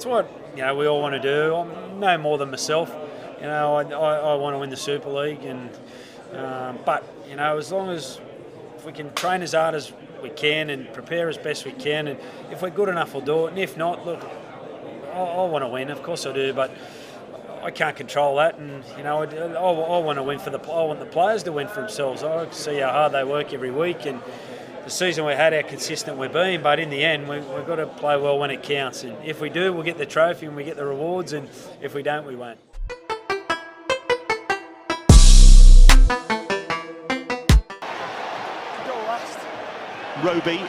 it's what we all want to do. I'm no more than myself. I want to win the Super League, and but as long as if we can train as hard as we can and prepare as best we can, and if we're good enough, we'll do it. And if not, look, I want to win, of course I do, but I can't control that, and I want to win I want the players to win for themselves. I see how hard they work every week, and the season we had, how consistent we've been. But in the end, we've got to play well when it counts. And if we do, we'll get the trophy and we get the rewards. And if we don't, we won't. Roby,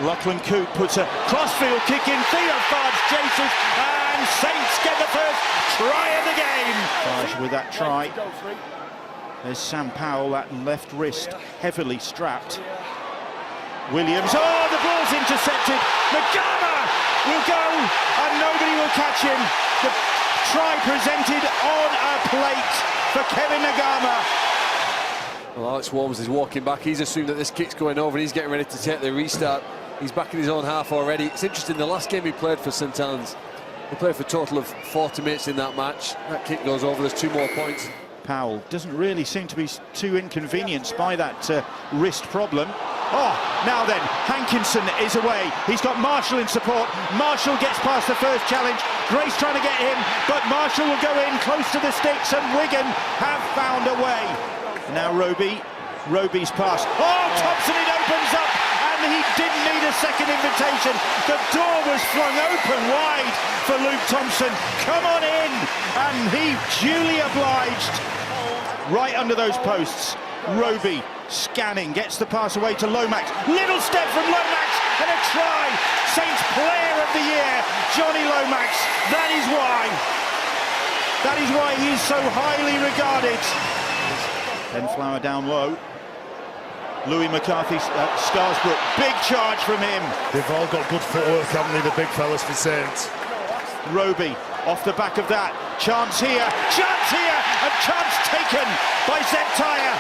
Lachlan Coote puts a crossfield kick in. Theo Farge chases, and Saints get the first try of the game. Farge with that try. There's Sam Powell, that left wrist heavily strapped. Williams, the ball's intercepted. Nagama will go, and nobody will catch him. The try presented on a plate for Kevin Nagama. Well, Alex Walms is walking back. He's assumed that this kick's going over and he's getting ready to take the restart. He's back in his own half already. It's interesting, the last game he played for St. Helens, he played for a total of 40 minutes in that match. That kick goes over, there's 2 more points. Powell doesn't really seem to be too inconvenienced by that wrist problem. Now then, Hankinson is away. He's got Marshall in support. Marshall gets past the first challenge. Grace trying to get him, but Marshall will go in close to the sticks, and Wigan have found a way. Now Roby's pass. Thompson, it opens up, and he didn't need a second invitation. The door was flung open wide for Luke Thompson. Come on in, and he duly obliged. Right under those posts. Roby scanning, gets the pass away to Lomax. Little step from Lomax, and a try. Saints Player of the Year, Johnny Lomax. That is why he's so highly regarded. Ben Flower down low. Louis McCarthy, Scarsbrook, big charge from him. They've all got good footwork, haven't they, the big fellas for Saints. Roby, off the back of that. Chance here, and chance taken by Zeptire.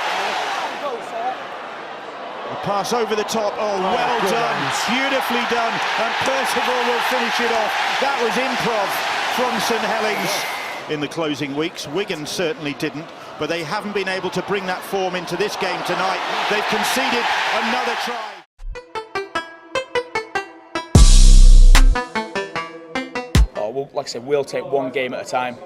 A pass over the top, well done, beautifully done, and Percival will finish it off. That was improv from St. Helens. In the closing weeks, Wigan certainly didn't, but they haven't been able to bring that form into this game tonight. They've conceded another try. Well, like I said, we'll take one game at a time,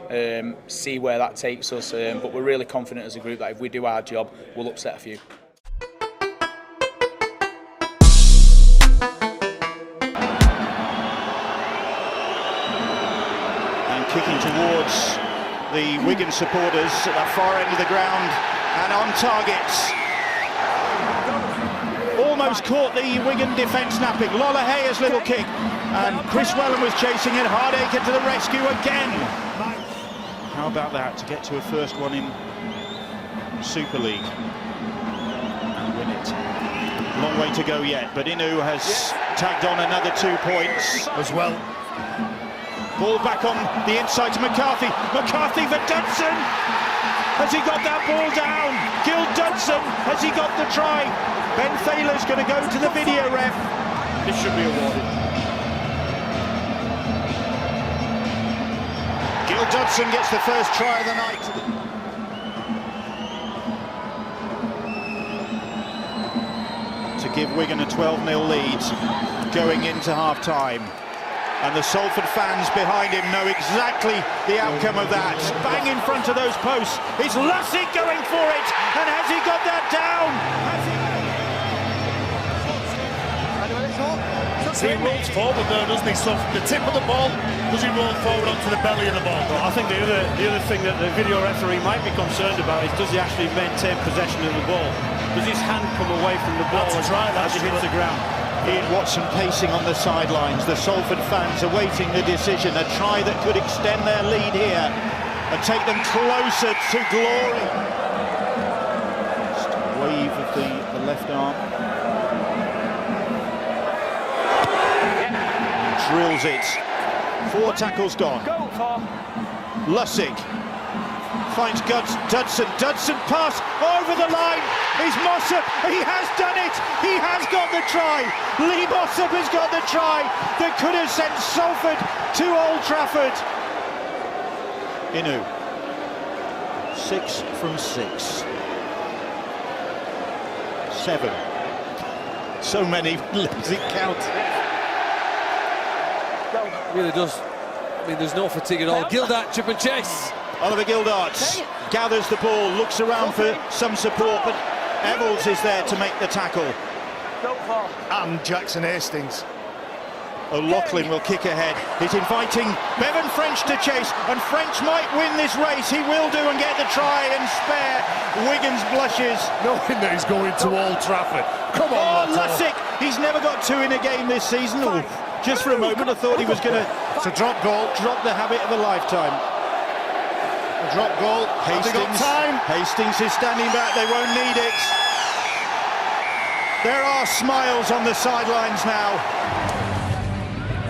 see where that takes us, but we're really confident as a group that if we do our job, we'll upset a few. Kicking towards the Wigan supporters at the far end of the ground, and on target. Almost caught the Wigan defence napping. Lola Hayer's little kick, and Chris Wellen was chasing it. Hardacre to the rescue again. How about that, to get to a first one in Super League and win it. Long way to go yet, but Inu has tagged on another 2 points as well. Ball back on the inside to McCarthy. McCarthy for Dudson. Has he got that ball down? Gil Dudson, has he got the try? Ben Thaler's going to go to the video ref. This should be awarded. Gil Dudson gets the first try of the night. To give Wigan a 12-0 lead going into half-time. And the Salford fans behind him know exactly the outcome of that. Bang in front of those posts. It's Lussick going for it. And has he got that down? He rolls forward there, doesn't he? So the tip of the ball, does he roll forward onto the belly of the ball? Well, I think the other thing that the video referee might be concerned about is, does he actually maintain possession of the ball? Does his hand come away from the ball as he hits the ground? Ian Watson pacing on the sidelines. The Salford fans awaiting the decision. A try that could extend their lead here and take them closer to glory. Just a wave of the left arm. Drills it. 4 tackles gone. Lussick finds Dudson. Dudson pass over the line. Is Mossop. He has done it. He has got the try. Lee Mossop has got the try that could have sent Salford to Old Trafford. Inu, 6 from 6. 7. So many, losing count. It really does. I mean, there's no fatigue at all. Gildart, chip and chase. Oliver Gildart gathers the ball, looks around for some support, but Eccles is there to make the tackle. And Jackson Hastings. O'Loughlin will kick ahead. He's inviting Bevan French to chase, and French might win this race. He will do and get the try and spare. Wiggins blushes. Knowing that he's going to Old Trafford. Come on, Lussick! He's never got 2 in a game this season. Oh, just for a moment I thought he was going to drop goal. Drop the habit of a lifetime. A drop goal. Hastings, Time. Hastings is standing back. They won't need it. There are smiles on the sidelines now.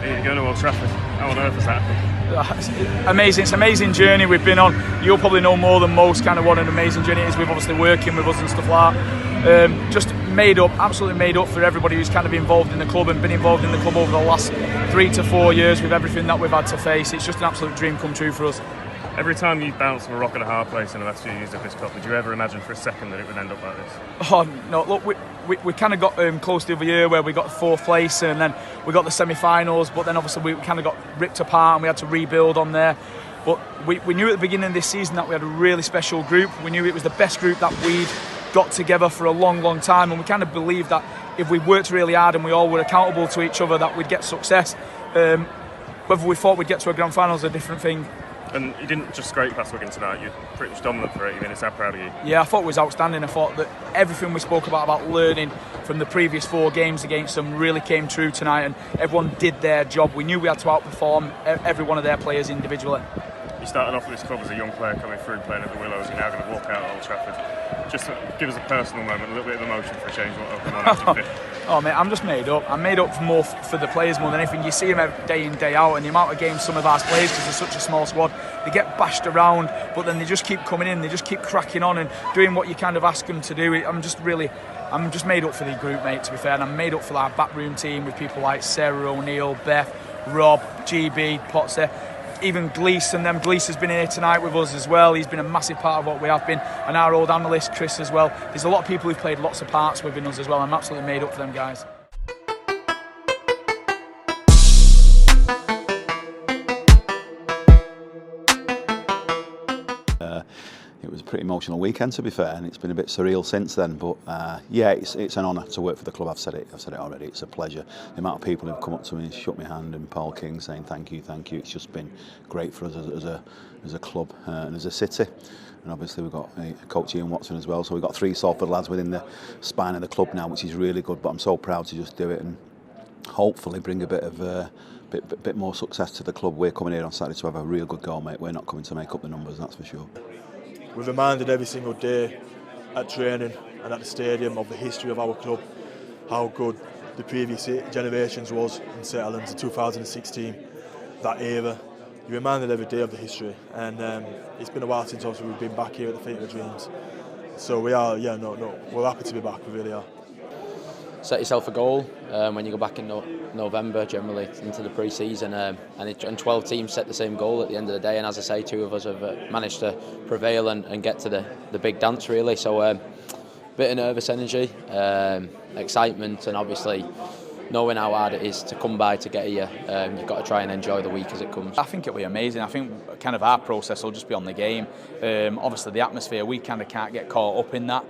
You're going to Old Trafford. How on earth has that happened? It's amazing. It's an amazing journey we've been on. You'll probably know more than most kind of what an amazing journey it is with obviously working with us and stuff like that. Just made up, absolutely made up for everybody who's kind of involved in the club and been involved in the club over the last 3 to 4 years with everything that we've had to face. It's just an absolute dream come true for us. Every time you bounce from a rock and a hard place in the last few years of this club, did you ever imagine for a second that it would end up like this? Oh no! Look, we kind of got close the other year where we got 4th place and then we got the semi-finals, but then obviously we kind of got ripped apart and we had to rebuild on there. But we knew at the beginning of this season that we had a really special group. We knew it was the best group that we'd got together for a long time, and we kind of believed that if we worked really hard and we all were accountable to each other, that we'd get success. Whether we thought we'd get to a grand final is a different thing. And you didn't just scrape past Wigan tonight, you're pretty much dominant for 80 minutes. How proud of you? Yeah, I thought it was outstanding. I thought that everything we spoke about learning from the previous 4 games against them really came true tonight, and everyone did their job. We knew we had to outperform every one of their players individually. You started off with this club as a young player coming through playing at the Willows. You're now going to walk out at Old Trafford. Just give us a personal moment, a little bit of emotion for a change. What happened on Oh mate, I'm just made up. I'm made up more for the players more than anything. You see them day in, day out, and the amount of games some of ours plays, because they're such a small squad, they get bashed around, but then they just keep coming in, they just keep cracking on and doing what you kind of ask them to do. I'm just made up for the group, mate, to be fair, and I'm made up for our backroom team with people like Sarah O'Neill, Beth, Rob, GB, Potts there. Even Gleeson, Gleeson has been here tonight with us as well. He's been a massive part of what we have been, and our old analyst Chris as well. There's a lot of people who've played lots of parts within us as well. I'm absolutely made up for them guys. It was a pretty emotional weekend, to be fair, and it's been a bit surreal since then. But yeah, it's an honour to work for the club. I've said it already. It's a pleasure. The amount of people who've come up to me, shook my hand, and Paul King saying thank you. It's just been great for us as a club and as a city. And obviously we've got coach Ian Watson as well. So we've got 3 Salford lads within the spine of the club now, which is really good. But I'm so proud to just do it and hopefully bring a bit more success to the club. We're coming here on Saturday to have a real good goal, mate. We're not coming to make up the numbers, that's for sure. We're reminded every single day at training and at the stadium of the history of our club, how good the previous generations was in St.Helens in 2016, that era. You're reminded every day of the history, and it's been a while since obviously we've been back here at the Theatre of Dreams. So we are, we're happy to be back, we really are. Set yourself a goal when you go back in November, generally into the pre-season, and 12 teams set the same goal at the end of the day, and as I say, 2 of us have managed to prevail and get to the big dance really. So bit of nervous energy, excitement, and obviously knowing how hard it is to come by to get here. You've got to try and enjoy the week as it comes. I think it'll be amazing. I think kind of our process will just be on the game. Obviously the atmosphere, we kind of can't get caught up in that.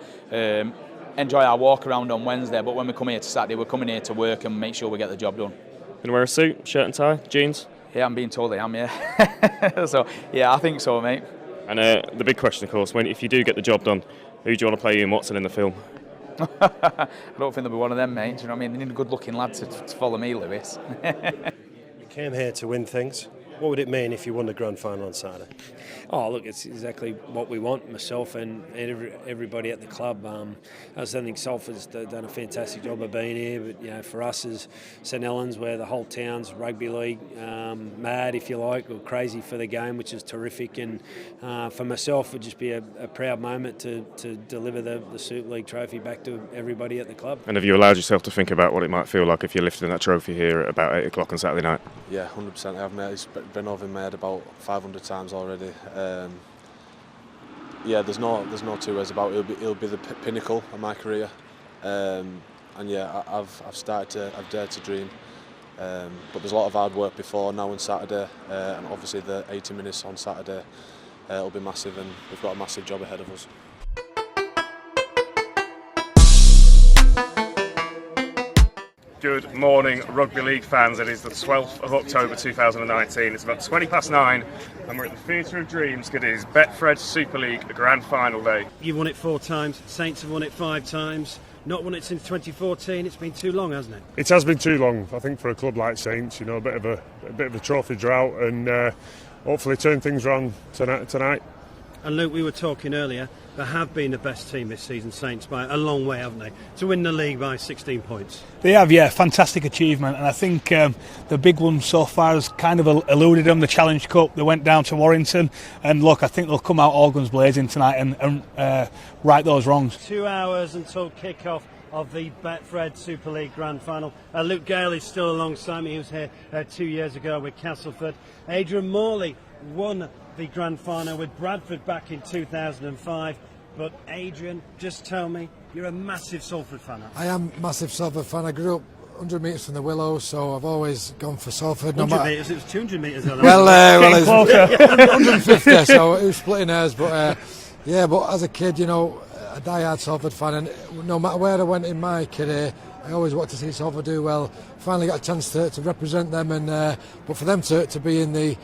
Enjoy our walk around on Wednesday, but when we come here to Saturday, we're coming here to work and make sure we get the job done. Going to wear a suit, shirt and tie, jeans? Yeah, I'm being told I am, yeah. So, yeah, I think so, mate. And the big question, of course, if you do get the job done, who do you want to play Ian Watson in the film? I don't think there'll be one of them, mate. Do you know what I mean? They need a good-looking lad to follow me, Lewis. We came here to win things. What would it mean if you won the grand final on Saturday? Oh, look, it's exactly what we want, myself and everybody at the club. I think Salford's done a fantastic job of being here, but for us as St. Helens, where the whole town's rugby league mad, if you like, or crazy for the game, which is terrific. And for myself, it would just be a proud moment to deliver the Super League trophy back to everybody at the club. And have you allowed yourself to think about what it might feel like if you're lifting that trophy here at about 8 o'clock on Saturday night? Yeah, 100%. I've made it's been over in my head about 500 times already. There's no two ways about it. It'll be the pinnacle of my career, and yeah, I've dared to dream. But there's a lot of hard work before now on Saturday, and obviously the 80 minutes on Saturday will be massive, and we've got a massive job ahead of us. Good morning, Rugby League fans. It is the 12th of October 2019. It's about 9:20 and we're at the Theatre of Dreams. It is Betfred Super League Grand Final Day. You've won it 4 times, Saints have won it 5 times, not won it since 2014. It's been too long, hasn't it? It has been too long, I think, for a club like Saints. A bit of a trophy drought, and hopefully turn things around tonight. And Luke, we were talking earlier, they have been the best team this season, Saints, by a long way, haven't they? To win the league by 16 points. They have, yeah, fantastic achievement. And I think the big one so far has kind of eluded them, the Challenge Cup. They went down to Warrington. And look, I think they'll come out all guns blazing tonight and right those wrongs. 2 hours until kick-off of the Betfred Super League Grand Final. Luke Gale is still alongside me. He was here 2 years ago with Castleford. Adrian Morley won the Grand Final with Bradford back in 2005. But Adrian, just tell me, you're a massive Salford fan. I am a massive Salford fan. I grew up 100 metres from the Willows, so I've always gone for Salford. 100 metres, it was 200 metres. Well, it's 150, so it was splitting hairs. But but as a kid, a die-hard Salford fan, and no matter where I went in my career, I always wanted to see Salford do well. Finally got a chance to represent them, and but for them to be in the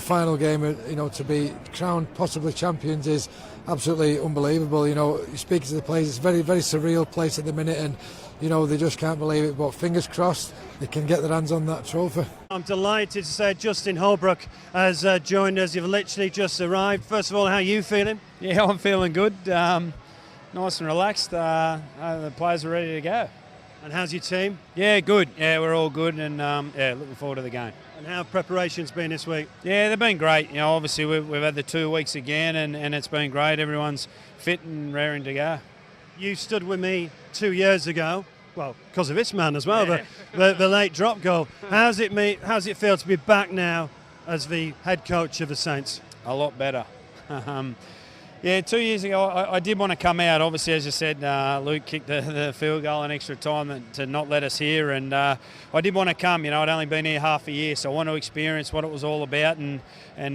final game, to be crowned possibly champions is absolutely unbelievable. You speak to the players, it's a very, very surreal place at the minute, and they just can't believe it. But fingers crossed they can get their hands on that trophy. I'm delighted to say Justin Holbrook has joined us. You've literally just arrived. First of all, how are you feeling? Yeah, I'm feeling good. Nice and relaxed. The players are ready to go. And how's your team? Yeah, good. Yeah, we're all good, and looking forward to the game. And how have preparations been this week? Yeah, they've been great. Obviously we've had the 2 weeks again, and it's been great. Everyone's fit and raring to go. You stood with me 2 years ago. Well, because of this man as well, the late drop goal. How's it feel to be back now as the head coach of the Saints? A lot better. Yeah, 2 years ago I did want to come out. Obviously, as you said, Luke kicked the field goal in extra time to not let us here, and I did want to come. I'd only been here half a year, so I want to experience what it was all about, and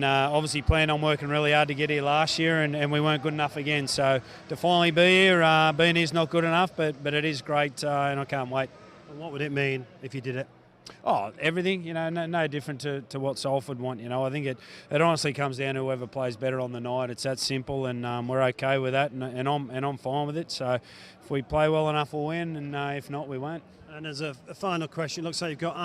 obviously plan on working really hard to get here last year, and we weren't good enough again. So to finally be here, being here is not good enough, but it is great, and I can't wait. And what would it mean if you did it? Oh, everything, no different to what Salford want. I think it honestly comes down to whoever plays better on the night. It's that simple, and we're okay with that, and I'm fine with it. So if we play well enough, we'll win, and if not, we won't. And as a final question, it looks like you've got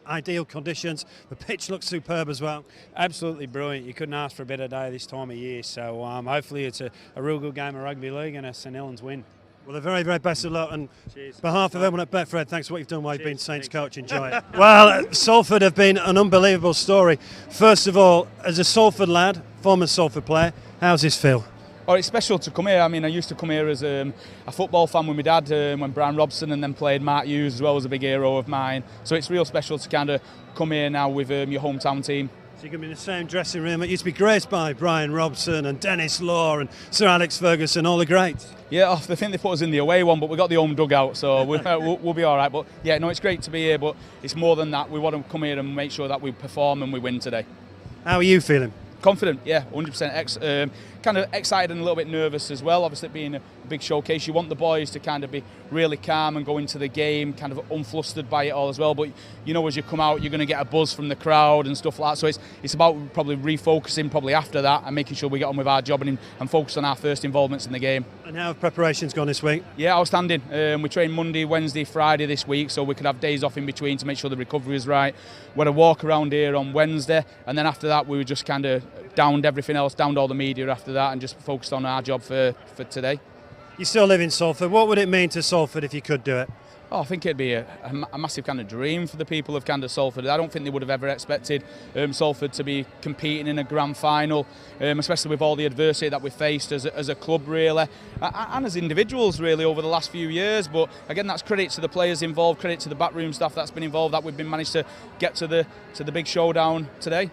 ideal conditions. The pitch looks superb as well. Absolutely brilliant. You couldn't ask for a better day this time of year. So hopefully it's a real good game of rugby league and a St. Helens win. Well, the very, very best of luck, and on behalf of everyone at Betfred, thanks for what you've done while you've been Saints coach. Enjoy it. Well, Salford have been an unbelievable story. First of all, as a Salford lad, former Salford player, how's this feel? Oh, it's special to come here. I mean, I used to come here as a football fan with my dad when Brian Robson, and then played Mark Hughes as well as a big hero of mine. So it's real special to kind of come here now with your hometown team. So you're going to be in the same dressing room. It used to be graced by Brian Robson and Dennis Law and Sir Alex Ferguson, all the greats. Yeah, I think they put us in the away one, but we got the home dugout, so we'll be all right. But yeah, no, it's great to be here, but it's more than that. We want to come here and make sure that we perform and we win today. How are you feeling? Confident, yeah, 100%. Kind of excited and a little bit nervous as well. Obviously, being a big showcase, you want the boys to kind of be really calm and go into the game kind of unflustered by it all as well. But you know, as you come out, you're going to get a buzz from the crowd and stuff like that. So it's about probably refocusing probably after that and making sure we get on with our job and focus on our first involvements in the game. And how have preparations gone this week? Yeah, outstanding. We train Monday, Wednesday, Friday this week, so we could have days off in between to make sure the recovery is right. We had a walk around here on Wednesday, and then after that we were just kind of downed everything else, downed all the media after that, and just focused on our job for today. You still live in Salford. What would it mean to Salford if you could do it? Oh, I think it'd be a massive kind of dream for the people of kind of Salford. I don't think they would have ever expected Salford to be competing in a grand final, especially with all the adversity that we faced as a club, really, and as individuals, really, over the last few years. But again, that's credit to the players involved, credit to the backroom staff that's been involved, that we've been managed to get to the big showdown today.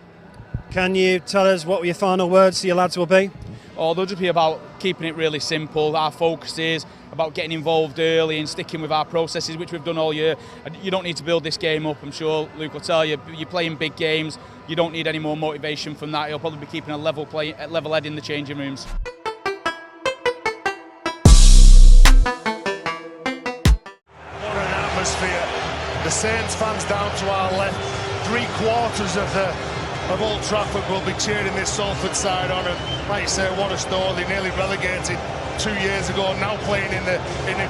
Can you tell us what your final words to your lads will be? Oh, they'll just be about keeping it really simple. Our focus is about getting involved early and sticking with our processes, which we've done all year. You don't need to build this game up. I'm sure Luke will tell you, you're playing big games. You don't need any more motivation from that. He'll probably be keeping a level head in the changing rooms. What an atmosphere. The Saints fans down to our left. 3/4 of Old Trafford will be cheering this Salford side on, and like you say, what a story. They nearly relegated 2 years ago, now playing in the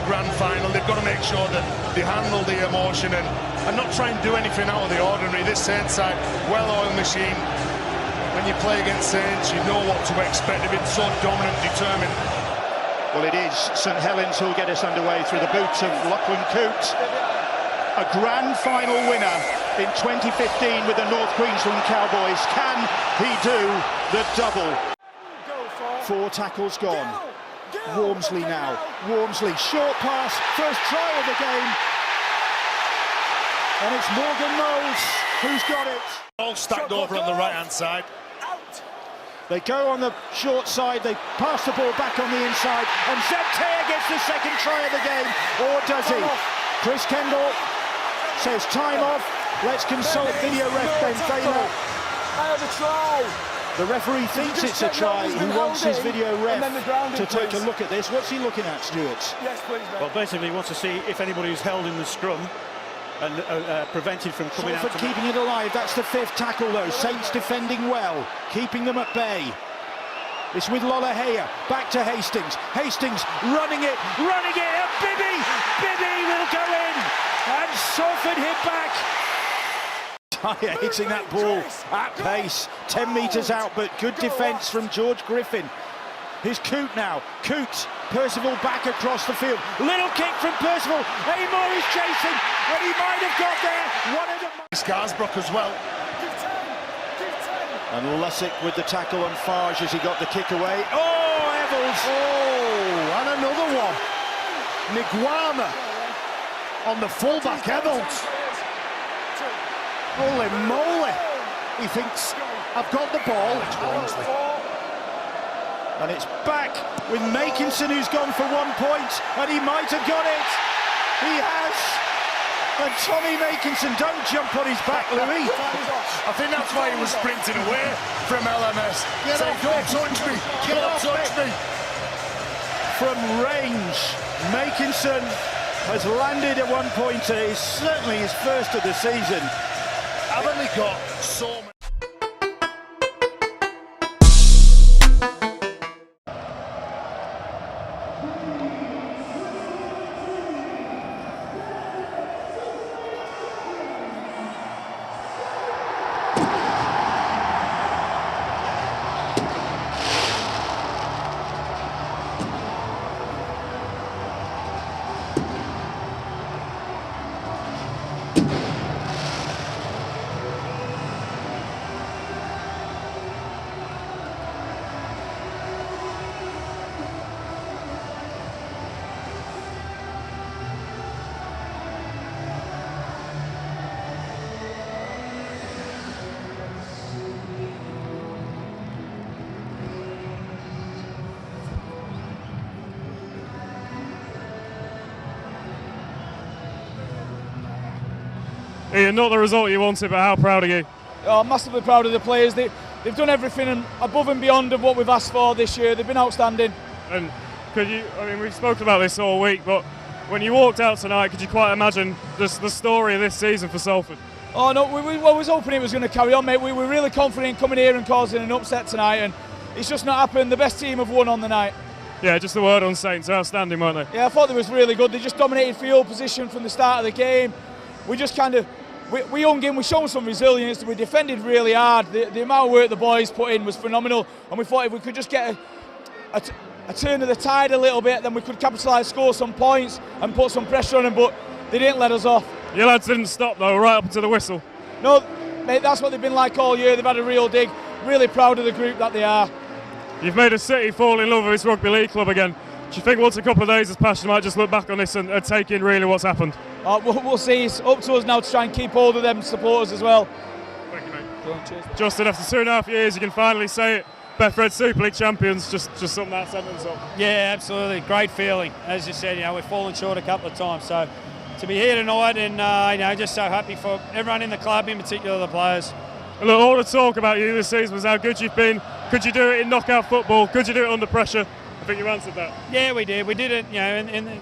grand final. They've got to make sure that they handle the emotion and not try and do anything out of the ordinary. This Saints side, well-oiled machine. When you play against Saints, you know what to expect. They've been so dominant, determined. Well, it is St.Helens who'll get us underway through the boots of Lachlan Coote, a grand final winner in 2015 with the North Queensland Cowboys. Can he do the double? 4 tackles gone. Wormsley now. Wormsley, short pass, first try of the game. And it's Morgan Knowles who's got it. All stacked over on the right-hand side. They go on the short side, they pass the ball back on the inside, and Zepter gets the second try of the game. Or does he? Chris Kendall says time off. Let's consult video ref Ben Taylor. I have a try. The referee thinks it's a try. He wants his video ref to take a look at this. What's he looking at, Stuart? Yes, please, well, basically he wants to see if anybody is held in the scrum and prevented from coming out. Salford keeping it alive. That's the 5th tackle, though. Saints defending well, keeping them at bay. It's with Lollahea, back to Hastings. Hastings running it, and Bibby will go in, and Salford hit back. Dyer hitting that ball at pace, 10 metres out, but good defence from George Griffin. Here's Coote now. Coote, Percival back across the field. Little kick from Percival. Amor is chasing, and he might have got there. Scarsbrook as well. And Lussick with the tackle on Farge as he got the kick away. Oh, Evans! Oh, and another one. Niguama on the fullback, Evans. Holy moly! He thinks, I've got the ball. And it's back with Makinson, who's gone for 1 point, and he might have got it. He has. And Tommy Makinson, don't jump on his back, Louis. I think that's why he was sprinting away from LMS. Saying, don't touch me, don't touch me. From range, Makinson has landed at 1 point. It's certainly his first of the season. Haven't they got so many? Ian, not the result you wanted, but how proud are you? Oh, I'm massively proud of the players. they've done everything above and beyond of what we've asked for this year. They've been outstanding. And we've spoken about this all week, but when you walked out tonight, could you quite imagine just the story of this season for Salford? Oh no, we was hoping it was going to carry on, mate. We were really confident coming here and causing an upset tonight, and it's just not happened. The best team have won on the night. Yeah, just the word on Saints, outstanding, weren't they? Yeah, I thought they was really good. They just dominated field position from the start of the game. We just kind of, we hung in, we showed some resilience, we defended really hard. The amount of work the boys put in was phenomenal, and we thought if we could just get a turn of the tide a little bit, then we could capitalise, score some points and put some pressure on them, but they didn't let us off. Your lads didn't stop though, right up to the whistle. No, mate, that's what they've been like all year. They've had a real dig. Really proud of the group that they are. You've made a city fall in love with this rugby league club again. Do you think once a couple of days has passed, you might just look back on this and take in really what's happened? We'll see. It's up to us now to try and keep hold of them supporters as well. Thank you, mate. Cheers. Justin, after 2.5 years, you can finally say it. Betfred Super League champions, just sum that sentence up. Yeah, absolutely. Great feeling. As you said, we've fallen short a couple of times. So to be here tonight and just so happy for everyone in the club, in particular the players. And look, all the talk about you this season was how good you've been. Could you do it in knockout football? Could you do it under pressure? I think you answered that. Yeah, we did. We did it,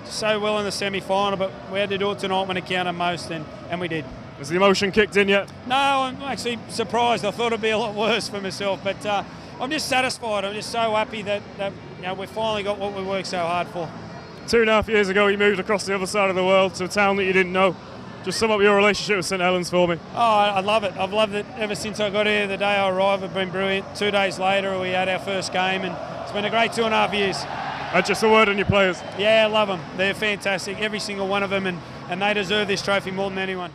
so well in the semi-final, but we had to do it tonight when it counted most, and we did. Has the emotion kicked in yet? No, I'm actually surprised. I thought it'd be a lot worse for myself, but I'm just satisfied. I'm just so happy that we've finally got what we worked so hard for. 2.5 years ago, you moved across the other side of the world to a town that you didn't know. Just sum up your relationship with St. Helens for me. Oh, I love it. I've loved it ever since I got here. The day I arrived, it's been brilliant. 2 days later, we had our first game, and it's been a great 2.5 years. And just a word on your players. Yeah, I love them. They're fantastic, every single one of them, and they deserve this trophy more than anyone.